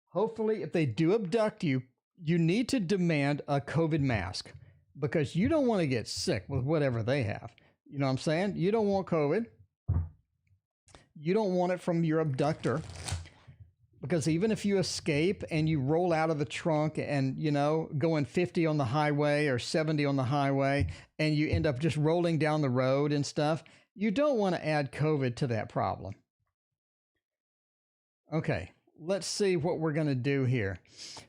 A: Hopefully, if they do abduct you, you need to demand a COVID mask because you don't want to get sick with whatever they have. You know what I'm saying? You don't want COVID. You don't want it from your abductor. Because even if you escape and you roll out of the trunk and, going 50 on the highway or 70 on the highway, and you end up just rolling down the road and stuff, you don't want to add COVID to that problem. Okay, let's see what we're going to do here.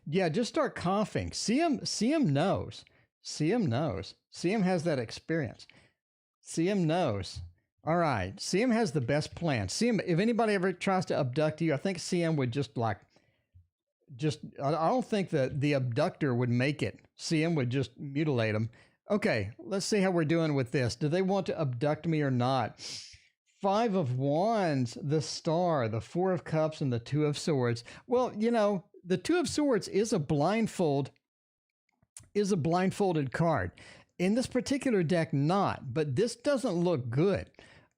A: Yeah, just start coughing. CM knows. CM knows. CM has that experience. CM knows. All right, CM has the best plan. CM, if anybody ever tries to abduct you, I think CM would I don't think that the abductor would make it. CM would just mutilate them. Okay, let's see how we're doing with this. Do they want to abduct me or not? Five of Wands, the Star, the Four of Cups, and the Two of Swords. Well, the Two of Swords is a blindfolded card. In this particular deck, not, but this doesn't look good.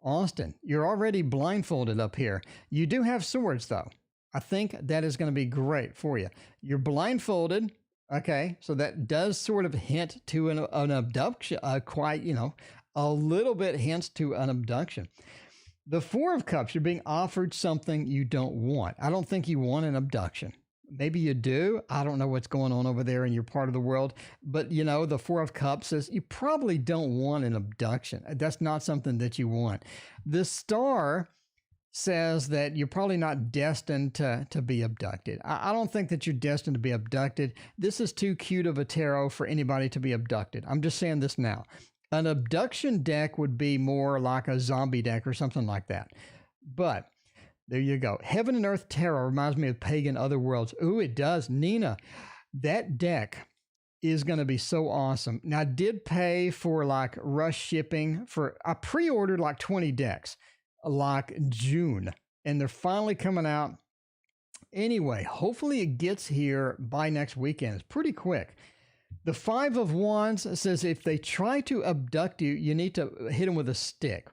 A: Austin, you're already blindfolded up here. You do have swords, though. I think that is going to be great for you. You're blindfolded. Okay, so that does sort of hint to an abduction, a little bit hints to an abduction. The Four of Cups, you're being offered something you don't want. I don't think you want an abduction. Maybe you do. I don't know what's going on over there in your part of the world. But, the Four of Cups says you probably don't want an abduction. That's not something that you want. The Star says that you're probably not destined to be abducted. I don't think that you're destined to be abducted. This is too cute of a tarot for anybody to be abducted. I'm just saying this now. An abduction deck would be more like a zombie deck or something like that. But there you go. Heaven and Earth Tarot reminds me of Pagan Otherworlds. Ooh, it does. Nina, that deck is going to be so awesome. Now, I did pay for rush shipping I pre-ordered 20 decks June, and they're finally coming out. Anyway, hopefully it gets here by next weekend. It's pretty quick. The Five of Wands says if they try to abduct you, you need to hit them with a stick.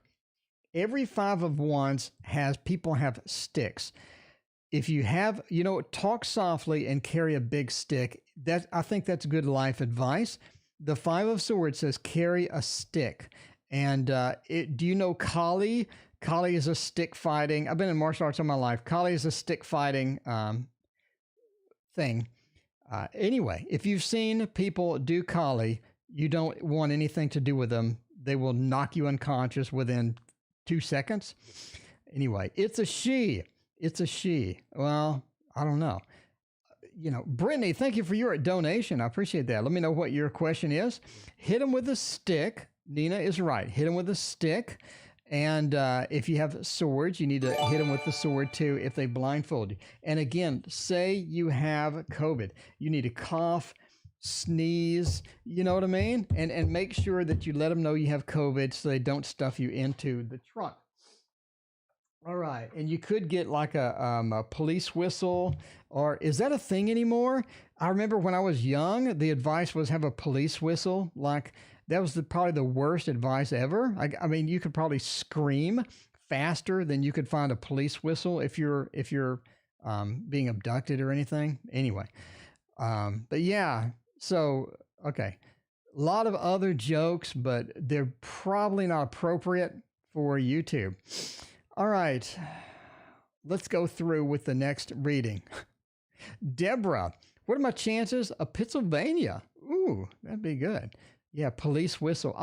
A: Every Five of Wands people have sticks. If you have, talk softly and carry a big stick. I think that's good life advice. The Five of Swords says carry a stick. And do you know Kali? Kali is a stick fighting. I've been in martial arts all my life. Kali is a stick fighting thing. Anyway, if you've seen people do Kali, you don't want anything to do with them. They will knock you unconscious within 2 seconds. Anyway, it's a she. It's a she. Well, I don't know. Brittany, thank you for your donation. I appreciate that. Let me know what your question is. Hit them with a stick. Nina is right. Hit them with a stick. And if you have swords, you need to hit them with the sword too if they blindfold you. And again, say you have COVID. You need to cough, sneeze, you know what I mean? And make sure that you let them know you have COVID so they don't stuff you into the trunk. All right. And you could get like a police whistle, or is that a thing anymore? I remember when I was young, the advice was have a police whistle. Like that was probably the worst advice ever. I mean, you could probably scream faster than you could find a police whistle if you're being abducted or anything. Anyway. But yeah, so, okay. A lot of other jokes, but they're probably not appropriate for YouTube. All right, let's go through with the next reading. Deborah, what are my chances of Pennsylvania? Ooh, that'd be good. Yeah, police whistle.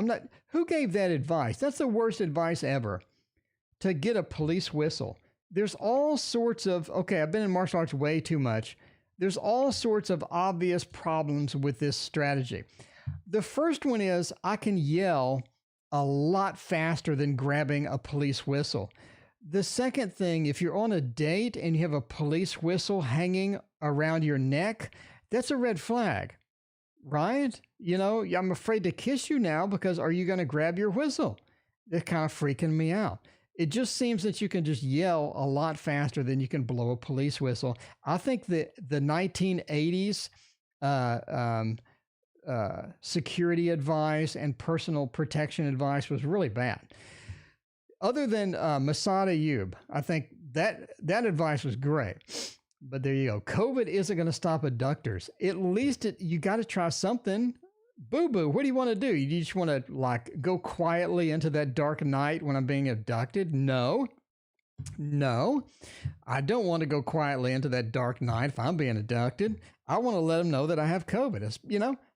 A: Who gave that advice? That's the worst advice ever, to get a police whistle. There's all sorts of, okay, I've been in martial arts way too much. There's all sorts of obvious problems with this strategy. The first one is I can yell a lot faster than grabbing a police whistle. The second thing, if you're on a date and you have a police whistle hanging around your neck, that's a red flag, right? I'm afraid to kiss you now because are you going to grab your whistle? That's kind of freaking me out. It just seems that you can just yell a lot faster than you can blow a police whistle. I think that the 1980s security advice and personal protection advice was really bad. Other than Masada Ayub, I think that advice was great. But there you go. COVID isn't going to stop abductors. At least you got to try something. Boo-boo, what do you want to do? You just want to go quietly into that dark night when I'm being abducted? No, I don't want to go quietly into that dark night if I'm being abducted. I want to let them know that I have COVID,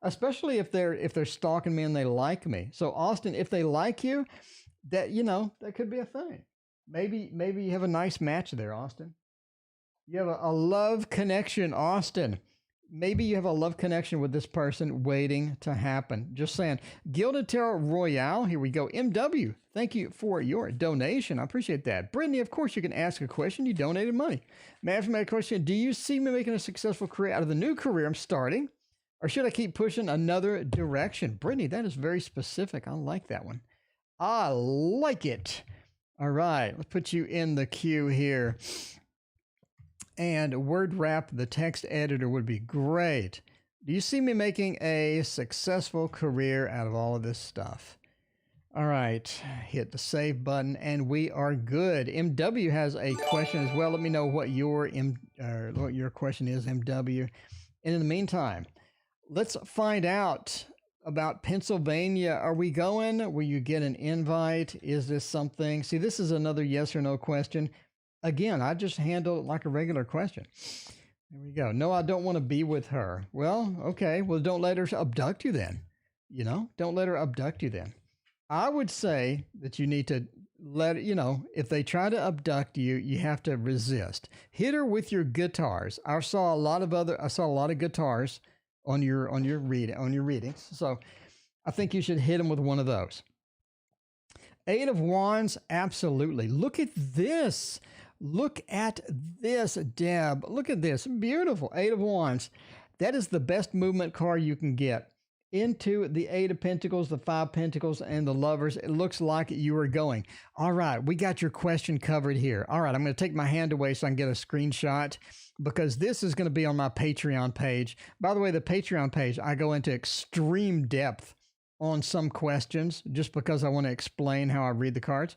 A: especially if they're stalking me and they like me. So Austin, if they like you, that could be a thing. Maybe you have a nice match there, Austin. You have a love connection, Austin. Maybe you have a love connection with this person waiting to happen. Just saying. Gilded Tarot Royale, here we go. MW, thank you for your donation. I appreciate that. Brittany, of course, you can ask a question. You donated money. May I ask my question? Do you see me making a successful career out of the new career I'm starting? Or should I keep pushing another direction? Brittany, that is very specific. I like that one. I like it. All right, let's put you in the queue here. And word wrap, the text editor would be great. Do you see me making a successful career out of all of this stuff? All right, hit the save button and we are good. MW has a question as well. Let me know what your question is, MW. And in the meantime, let's find out about Pennsylvania. Are we going? Will you get an invite? Is this something? See, this is another yes or no question. Again, I just handle it like a regular question. There we go. No, I don't want to be with her. Well, okay. Well, don't let her abduct you then. Don't let her abduct you then. I would say that you need to if they try to abduct you, you have to resist. Hit her with your guitars. I saw a lot of guitars on your readings. So I think you should hit them with one of those. Eight of Wands, absolutely. Look at this. Look at this, Deb. Look at this. Beautiful. Eight of Wands. That is the best movement card you can get. Into the Eight of Pentacles, the Five of Pentacles, and the Lovers. It looks like you are going. All right, we got your question covered here. All right, I'm going to take my hand away so I can get a screenshot because this is going to be on my Patreon page. By the way, the Patreon page, I go into extreme depth on some questions just because I want to explain how I read the cards.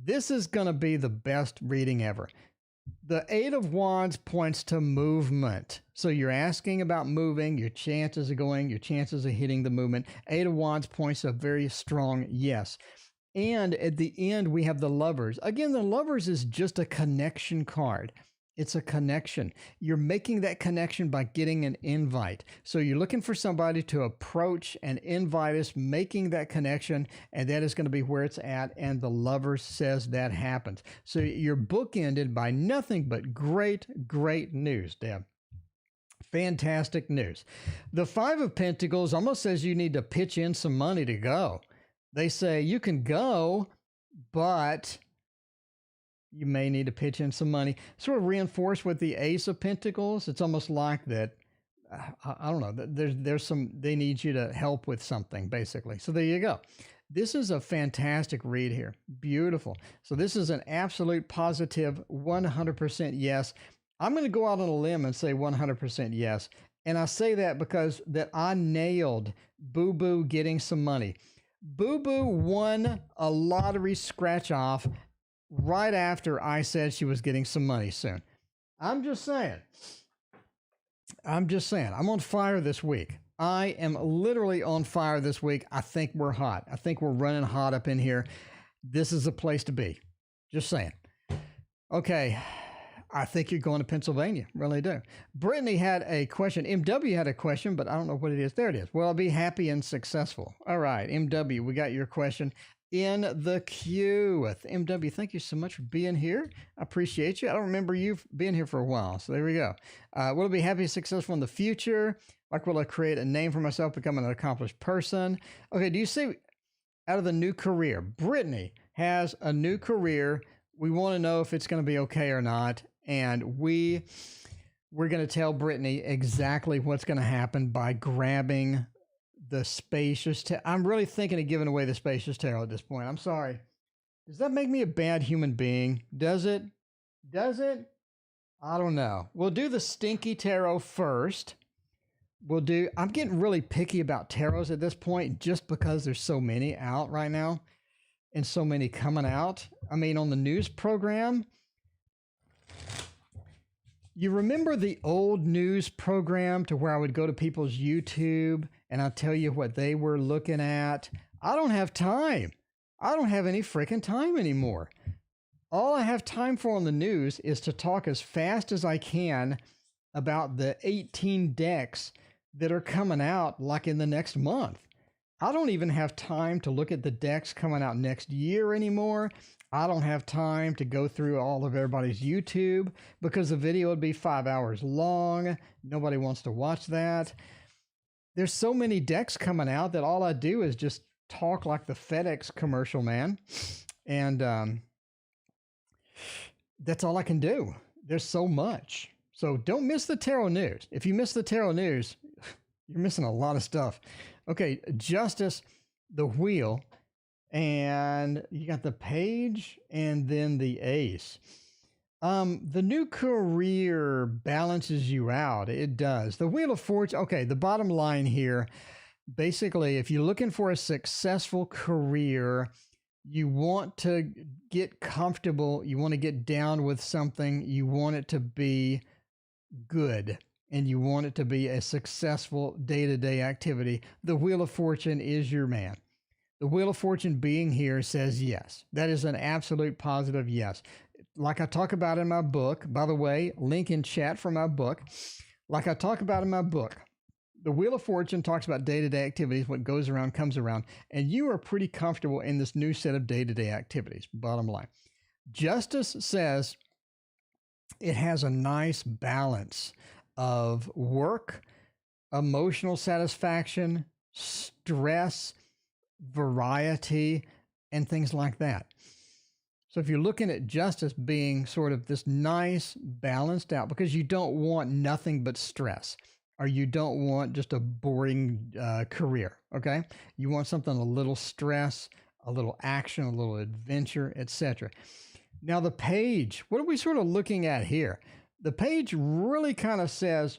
A: This is going to be the best reading ever. The Eight of Wands points to movement. So you're asking about moving, your chances of going, your chances of hitting the movement. Eight of Wands points to a very strong yes. And at the end, we have the Lovers. Again, the Lovers is just a connection card. It's a connection. You're making that connection by getting an invite. So you're looking for somebody to approach and invite us, making that connection, and that is going to be where it's at. And the Lovers says that happens. So you're bookended by nothing but great, great news, Deb. Fantastic news. The Five of Pentacles almost says you need to pitch in some money to go. They say you can go, but you may need to pitch in some money. Sort of reinforced with the Ace of Pentacles. It's almost like that, I don't know, there's some, they need you to help with something, basically. So there you go. This is a fantastic read here. Beautiful. So this is an absolute positive 100% yes. I'm going to go out on a limb and say 100% yes. And I say that because that I nailed Boo Boo getting some money. Boo Boo won a lottery scratch off right after I said she was getting some money soon. I'm just saying. I'm on fire this week. I am literally on fire this week. I think we're hot. I think we're running hot up in here. This is a place to be. Just saying. Okay. I think you're going to Pennsylvania. Really do. Brittany had a question. MW had a question, but I don't know what it is. There it is. Well, I'll be happy and successful. All right. MW, we got your question in the queue. MW, thank you so much for being here. I appreciate you. I don't remember you being here for a while. So there we go. Will I be happy and successful in the future? Like, will I create a name for myself, become an accomplished person? Okay. Do you see out of the new career? Brittany has a new career. We want to know if it's going to be okay or not. And we're going to tell Brittany exactly what's going to happen by grabbing the spacious tarot. I'm really thinking of giving away the spacious tarot at this point. I'm sorry. Does that make me a bad human being? Does it? Does it? I don't know. We'll do the stinky tarot first. I'm getting really picky about tarots at this point just because there's so many out right now and so many coming out. I mean, on the news program, you remember the old news program to where I would go to people's YouTube and I'd tell you what they were looking at? I don't have time. I don't have any freaking time anymore. All I have time for on the news is to talk as fast as I can about the 18 decks that are coming out like in the next month. I don't even have time to look at the decks coming out next year anymore. I don't have time to go through all of everybody's YouTube because the video would be 5 hours long. Nobody wants to watch that. There's so many decks coming out that all I do is just talk like the FedEx commercial, man. And that's all I can do. There's so much. So don't miss the tarot news. If you miss the tarot news, you're missing a lot of stuff. Okay, Justice, the Wheel, and you got the Page and then the Ace. The new career balances you out. It does. The Wheel of Fortune. Okay, the bottom line here, basically, if you're looking for a successful career, you want to get comfortable, you want to get down with something, you want it to be good, and you want it to be a successful day-to-day activity, the Wheel of Fortune is your man. The Wheel of Fortune being here says yes. That is an absolute positive yes. Like I talk about in my book, by the way, link in chat for my book. Like I talk about in my book, the Wheel of Fortune talks about day-to-day activities. What goes around comes around. And you are pretty comfortable in this new set of day-to-day activities, bottom line. Justice says it has a nice balance of work, emotional satisfaction, stress, variety, and things like that. So if you're looking at Justice being sort of this nice balanced out, because you don't want nothing but stress, or you don't want just a boring career, okay? You want something a little stress, a little action, a little adventure, etc. Now the Page, what are we sort of looking at here? The Page really kind of says,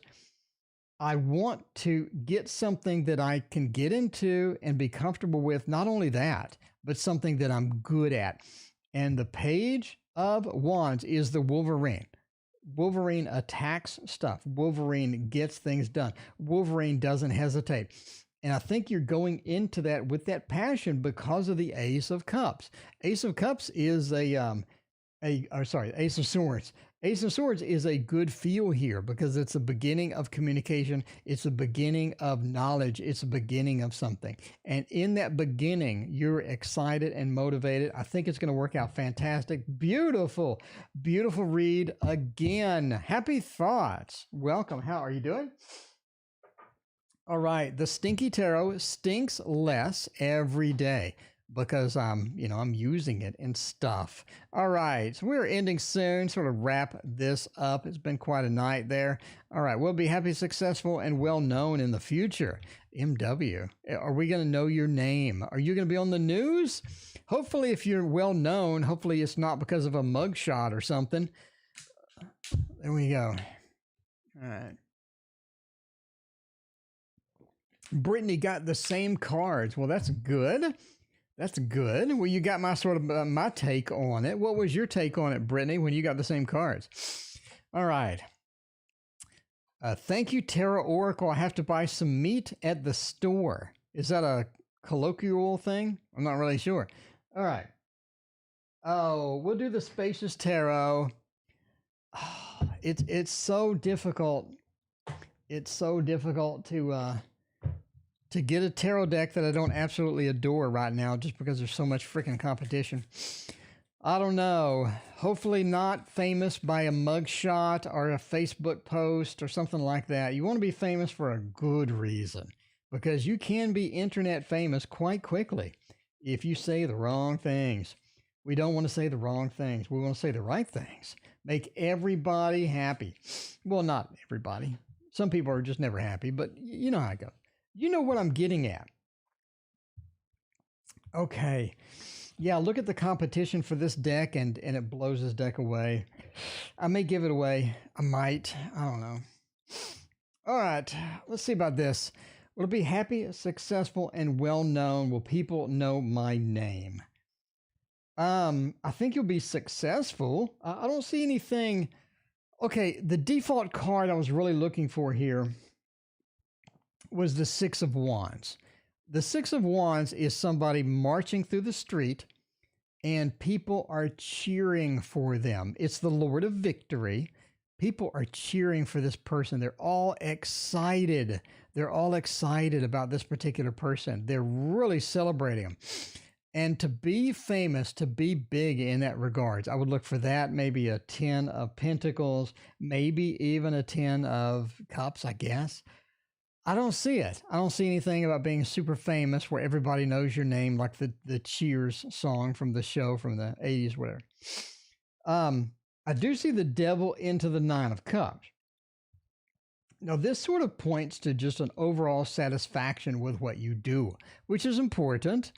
A: I want to get something that I can get into and be comfortable with. Not only that, but something that I'm good at. And the Page of Wands is the Wolverine. Wolverine attacks stuff. Wolverine gets things done. Wolverine doesn't hesitate. And I think you're going into that with that passion because of the Ace of Cups. Ace of Cups is Ace of Swords. Ace of Swords is a good feel here because it's a beginning of communication. It's a beginning of knowledge. It's a beginning of something. And in that beginning, you're excited and motivated. I think it's going to work out fantastic. Beautiful, beautiful read again. Happy thoughts. Welcome. How are you doing? All right. The Stinky Tarot stinks less every day because I'm using it and stuff. All right, so we're ending soon, sort of wrap this up. It's been quite a night there. All right, we'll be happy, successful, and well known in the future. MW, are we going to know your name? Are you going to be on the news? Hopefully, if you're well known, hopefully it's not because of a mugshot or something. There we go. All right. Brittany got the same cards. Well, that's good. That's good. Well, you got my sort of my take on it. What was your take on it, Brittany, when you got the same cards? All right. Thank you, Tarot Oracle. I have to buy some meat at the store. Is that a colloquial thing? I'm not really sure. All right. Oh, we'll do the Spacious Tarot. Oh, it's so difficult. It's so difficult to get a tarot deck that I don't absolutely adore right now just because there's so much freaking competition. I don't know. Hopefully not famous by a mugshot or a Facebook post or something like that. You want to be famous for a good reason because you can be internet famous quite quickly if you say the wrong things. We don't want to say the wrong things. We want to say the right things. Make everybody happy. Well, not everybody. Some people are just never happy, but you know how it goes. You know what I'm getting at. Okay. Yeah, look at the competition for this deck and it blows this deck away. I may give it away. I might. I don't know. All right. Let's see about this. Will it be happy, successful, and well known? Will people know my name? I think you'll be successful. I don't see anything. Okay, the default card I was really looking for here was the Six of Wands. The Six of Wands is somebody marching through the street and people are cheering for them. It's the Lord of Victory. People are cheering for this person. They're all excited. They're all excited about this particular person. They're really celebrating them. And to be famous, to be big in that regards, I would look for that, maybe a 10 of Pentacles, maybe even a 10 of Cups, I guess. I don't see it. I don't see anything about being super famous where everybody knows your name, like the Cheers song from the show from the 80s, whatever. I do see the Devil into the Nine of Cups. Now, this sort of points to just an overall satisfaction with what you do, which is important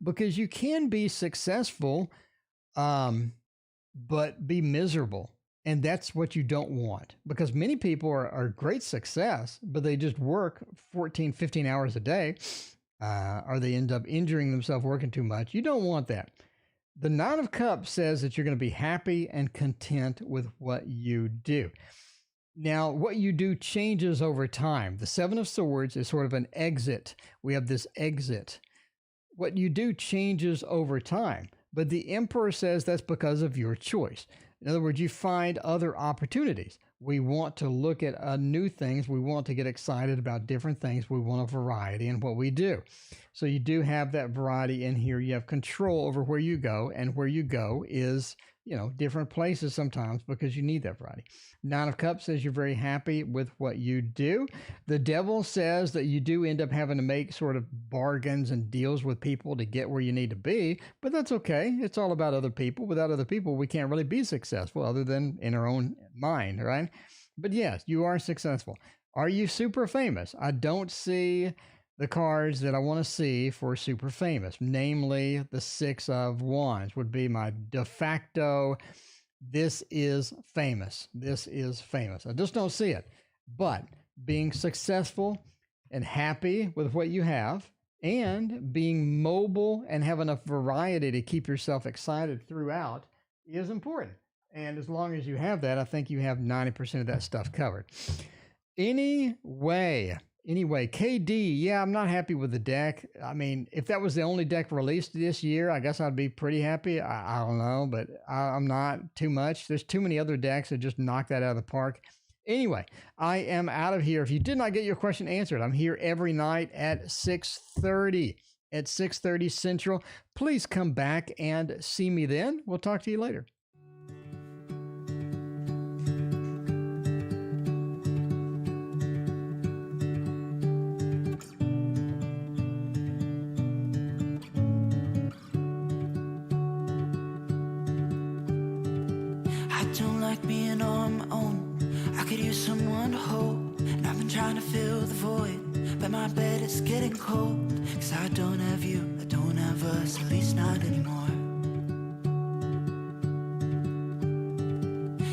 A: because you can be successful, but be miserable. And that's what you don't want because many people are great success, but they just work 14, 15 hours a day, or they end up injuring themselves working too much. You don't want that. The Nine of Cups says that you're going to be happy and content with what you do. Now, what you do changes over time. The Seven of Swords is sort of an exit. We have this exit. What you do changes over time, but the Emperor says that's because of your choice. In other words, you find other opportunities. We want to look at new things. We want to get excited about different things. We want a variety in what we do. So you do have that variety in here. You have control over where you go, and where you go is, different places sometimes because you need that variety. Nine of Cups says you're very happy with what you do. The Devil says that you do end up having to make sort of bargains and deals with people to get where you need to be, but that's okay. It's all about other people. Without other people, we can't really be successful other than in our own mind, right? But yes, you are successful. Are you super famous? I don't see the cards that I want to see for super famous, namely the Six of Wands would be my de facto. This is famous. This is famous. I just don't see it. But being successful and happy with what you have And being mobile and have enough variety to keep yourself excited throughout is important. And as long as you have that, I think you have 90% of that stuff covered. Anyway, KD, yeah, I'm not happy with the deck. I mean, if that was the only deck released this year, I guess I'd be pretty happy. I don't know, but I'm not too much. There's too many other decks that just knock that out of the park. Anyway, I am out of here. If you did not get your question answered, I'm here every night at 6:30. At 6:30 Central. Please come back and see me then. We'll talk to you later.
D: I don't like being on my own. I could use someone to hold, and I've been trying to fill the void, but my bed is getting cold. Cause I don't have you, I don't have us, at least not anymore.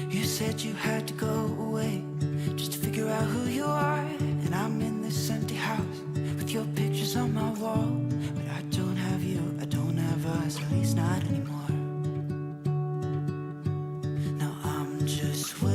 D: You said you had to go away, just to figure out who you are. And I'm in this empty house, with your pictures on my wall. But I don't have you, I don't have us, at least not anymore. Now I'm just waiting